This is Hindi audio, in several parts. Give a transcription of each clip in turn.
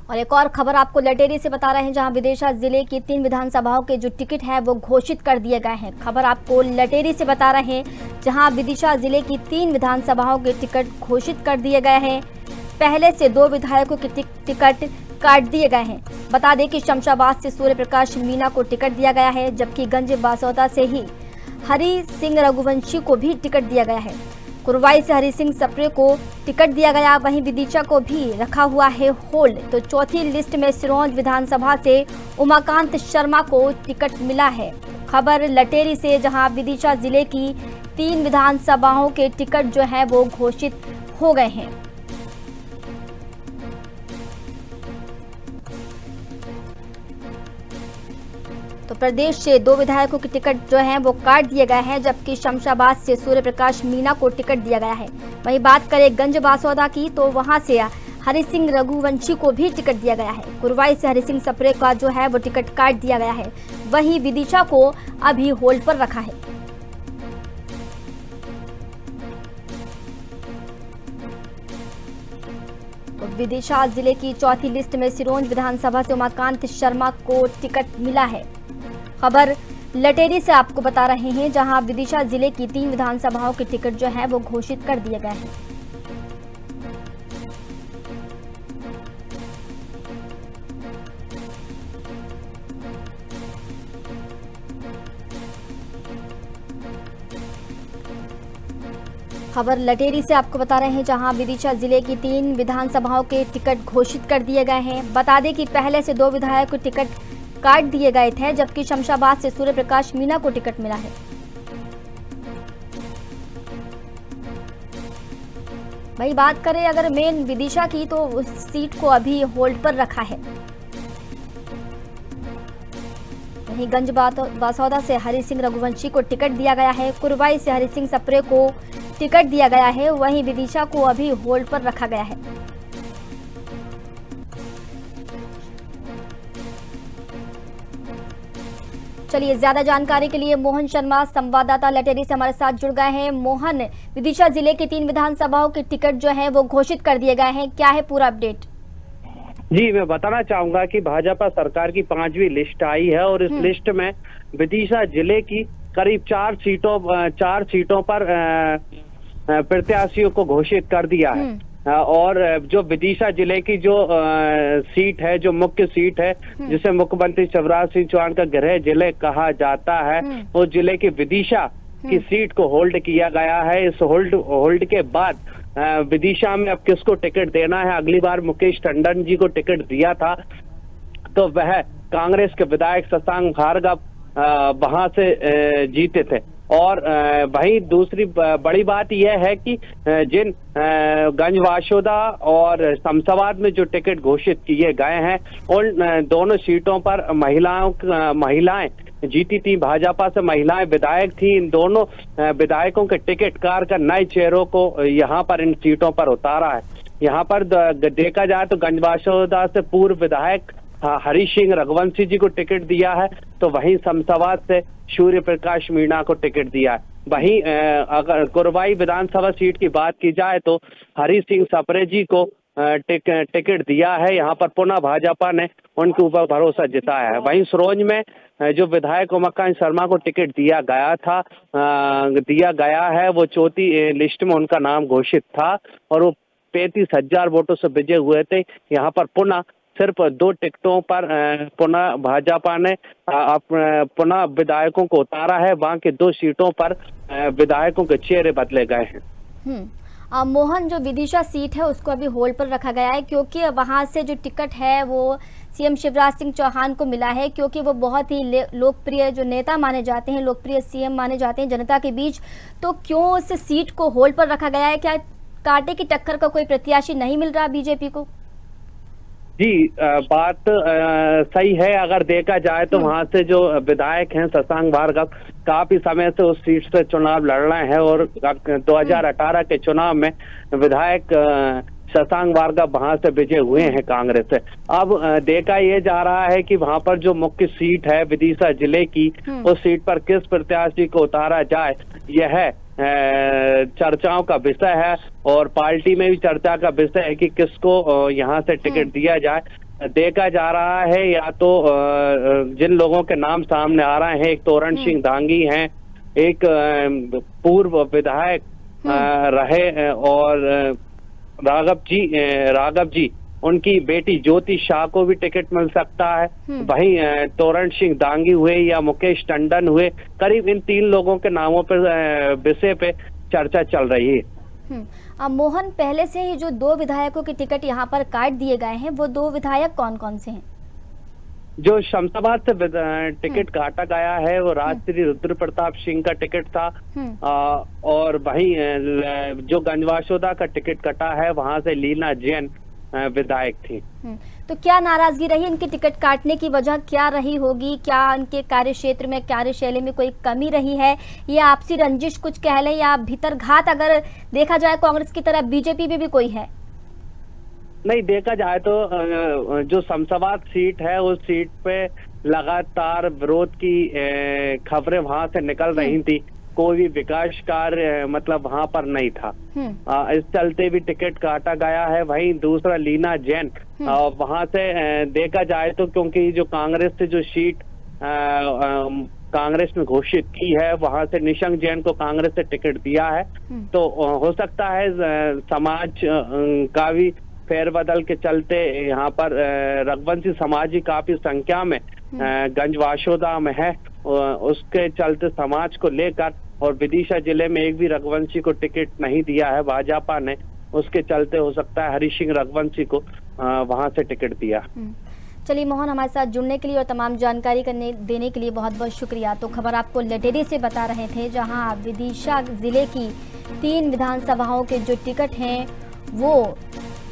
और एक और खबर आपको लटेरी से बता रहे हैं, जहां विदिशा जिले की 3 विधानसभाओं के जो टिकट है वो घोषित कर दिए गए हैं। खबर आपको लटेरी से बता रहे हैं, जहां विदिशा जिले की 3 विधानसभाओं के टिकट घोषित कर दिए गए हैं। पहले से 2 विधायकों के टिकट काट दिए गए हैं। बता दें कि शमशाबाद से सूर्य प्रकाश मीणा को टिकट दिया गया है, जबकि गंज बासौदा से ही हरि सिंह रघुवंशी को भी टिकट दिया गया है। कुरवाई से हरि सिंह सप्रे को टिकट दिया गया, वहीं विदिशा को भी रखा हुआ है होल्ड। तो चौथी लिस्ट में सिरोंज विधानसभा से उमाकांत शर्मा को टिकट मिला है। खबर लटेरी से, जहां विदिशा जिले की 3 विधानसभाओं के टिकट जो है वो घोषित हो गए हैं। तो प्रदेश से 2 विधायकों के टिकट जो हैं वो काट दिए गए हैं, जबकि शमशाबाद से सूर्य प्रकाश मीणा को टिकट दिया गया है। वहीं बात करें गंज बासौदा की, तो वहां से हरि सिंह रघुवंशी को भी टिकट दिया गया है। कुरवाई से हरि सिंह सप्रे का जो है वो टिकट काट दिया गया है। वहीं विदिशा को अभी होल्ड पर रखा है। तो विदिशा जिले की चौथी लिस्ट में सिरोंज विधानसभा से उमाकांत शर्मा को टिकट मिला है। खबर लटेरी से आपको बता रहे हैं, जहां विदिशा जिले की 3 विधानसभाओं के टिकट जो है वो घोषित कर दिए गए हैं। खबर लटेरी से आपको बता रहे हैं, जहां विदिशा जिले की 3 विधानसभाओं के टिकट घोषित कर दिए गए हैं। बता दें कि पहले से 2 विधायक को टिकट काट दिए गए थे, जबकि शमशाबाद से सूर्य प्रकाश मीणा को टिकट मिला है। वही बात करें अगर मेन विदिशा की, तो उस सीट को अभी होल्ड पर रखा है। वहीं गंज बासौदा से हरि सिंह रघुवंशी को टिकट दिया गया है। कुरवाई से हरि सिंह सप्रे को टिकट दिया गया है। वहीं विदिशा को अभी होल्ड पर रखा गया है। चलिए, ज्यादा जानकारी के लिए मोहन शर्मा संवाददाता लटेरी से हमारे साथ जुड़ गए हैं। मोहन, विदिशा जिले की 3 विधानसभाओं के टिकट जो है वो घोषित कर दिए गए हैं, क्या है पूरा अपडेट? जी, मैं बताना चाहूंगा कि भाजपा सरकार की 5वीं लिस्ट आई है और इस लिस्ट में विदिशा जिले की करीब 4 सीटों पर प्रत्याशियों को घोषित कर दिया है। और जो विदिशा जिले की जो सीट है, जो मुख्य सीट है, जिसे मुख्यमंत्री शिवराज सिंह चौहान का गृह जिले कहा जाता है, उस जिले की विदिशा की सीट को होल्ड किया गया है। इस होल्ड के बाद विदिशा में अब किसको टिकट देना है? अगली बार मुकेश टंडन जी को टिकट दिया था तो वह कांग्रेस के विधायक शशांक भार्गव वहां से जीते थे। और वहीं दूसरी बड़ी बात यह है कि जिन गंज बासौदा और शमशाबाद में जो टिकट घोषित किए गए हैं, उन दोनों सीटों पर महिलाएं जीती थी। भाजपा से महिलाएं विधायक थी। इन दोनों विधायकों के टिकट कार कर नए चेहरों को यहाँ पर इन सीटों पर उतारा है। यहाँ पर देखा जाए तो गंज बासौदा से पूर्व विधायक हरि सिंह रघुवंशी जी को टिकट दिया है, तो वहीं शमशाबाद से सूर्य प्रकाश मीणा को टिकट दिया है। वहीं अगर कुरवाई विधानसभा सीट की बात की जाए तो हरि सिंह सप्रे जी को टिकट दिया है। यहाँ पर पुनः भाजपा ने उनके ऊपर भरोसा जताया है। वहीं सिरोंज में जो विधायक उमाकांत शर्मा को टिकट दिया गया है, वो चौथी लिस्ट में उनका नाम घोषित था और वो 35,000 वोटों से विजय हुए थे। यहाँ पर पुनः सिर्फ 2 टिकटों पर पुनः भाजपा ने पुनः विधायकों को उतारा है। बाकी 2 सीटों पर विधायकों के चेहरे बदले गए हैं। मोहन, जो विदिशा सीट है उसको अभी होल्ड पर रखा गया है, क्योंकि वहां से जो टिकट है वो सीएम शिवराज सिंह चौहान को मिला है, क्योंकि वो बहुत ही लोकप्रिय जो नेता माने जाते हैं, लोकप्रिय सीएम माने जाते हैं जनता के बीच। तो क्यों उस सीट को होल्ड पर रखा गया है? क्या कांटे की टक्कर का कोई प्रत्याशी नहीं मिल रहा बीजेपी को? जी, बात सही है। अगर देखा जाए तो वहां से जो विधायक हैं शशांक भार्गव काफी समय से उस सीट से चुनाव लड़ रहे हैं और 2018 के चुनाव में विधायक शशांक भार्गव वहां से विजय हुए हैं कांग्रेस से। अब देखा यह जा रहा है कि वहां पर जो मुख्य सीट है विदिशा जिले की, उस सीट पर किस प्रत्याशी को उतारा जाए, यह चर्चाओं का विषय है और पार्टी में भी चर्चा का विषय है कि किसको यहाँ से टिकट दिया जाए। देखा जा रहा है, या तो जिन लोगों के नाम सामने आ रहे हैं, एक तोरण सिंह दांगी हैं, एक पूर्व विधायक रहे और राघव जी उनकी बेटी ज्योति शाह को भी टिकट मिल सकता है। वहीं तोरण सिंह दांगी हुए या मुकेश टंडन हुए, करीब इन 3 लोगों के नामों पर विषय पे चर्चा चल रही है। मोहन, पहले से ही जो 2 विधायकों के टिकट यहाँ पर काट दिए गए हैं, वो 2 विधायक कौन कौन से हैं? जो शमशाबाद से टिकट काटा गया है वो राजश्री रुद्र प्रताप सिंह का टिकट था, और वहीं जो गंजवासोदा का टिकट कटा है वहां से लीना जैन विधायक थी। तो क्या नाराजगी रही इनके टिकट काटने की वजह क्या रही होगी? क्या इनके कार्य क्षेत्र में, कार्यशैली में कोई कमी रही है, या आपसी रंजिश कुछ कह लें, या भीतरघात अगर देखा जाए कांग्रेस की तरफ बीजेपी में भी कोई है? नहीं, देखा जाए तो जो शमशाबाद सीट है उस सीट पे लगातार विरोध की खबरें वहां से निकल रही थी, कोई भी विकास कार्य मतलब वहां पर नहीं था। इस चलते भी टिकट काटा गया है। वहीं दूसरा लीना जैन, वहां से देखा जाए तो क्योंकि जो कांग्रेस से जो सीट कांग्रेस ने घोषित की है, वहां से निशंक जैन को कांग्रेस से टिकट दिया है, तो हो सकता है समाज का भी फेरबदल के चलते यहाँ पर रघुवंशी समाज ही काफी संख्या में गंजवासोदा में है, उसके चलते समाज को लेकर, और विदिशा जिले में एक भी रघुवंशी को टिकट नहीं दिया है भाजपा ने, उसके चलते हो सकता है हरि सिंह रघुवंशी को वहां से टिकट दिया। चलिए मोहन, हमारे साथ जुड़ने के लिए और तमाम जानकारी देने के लिए बहुत बहुत शुक्रिया। तो खबर आपको लटेरी से बता रहे थे, जहां विदिशा जिले की 3 विधानसभाओं के जो टिकट हैं वो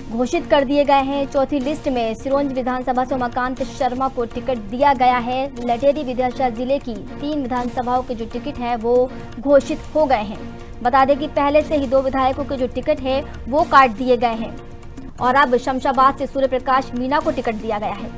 घोषित कर दिए गए हैं। चौथी लिस्ट में सिरोंज विधानसभा से उमाकांत शर्मा को टिकट दिया गया है। लटेरी विदिशा जिले की 3 विधानसभाओं के जो टिकट है वो घोषित हो गए हैं। बता दें कि पहले से ही 2 विधायकों के जो टिकट है वो काट दिए गए हैं, और अब शमशाबाद से सूर्य प्रकाश मीणा को टिकट दिया गया है।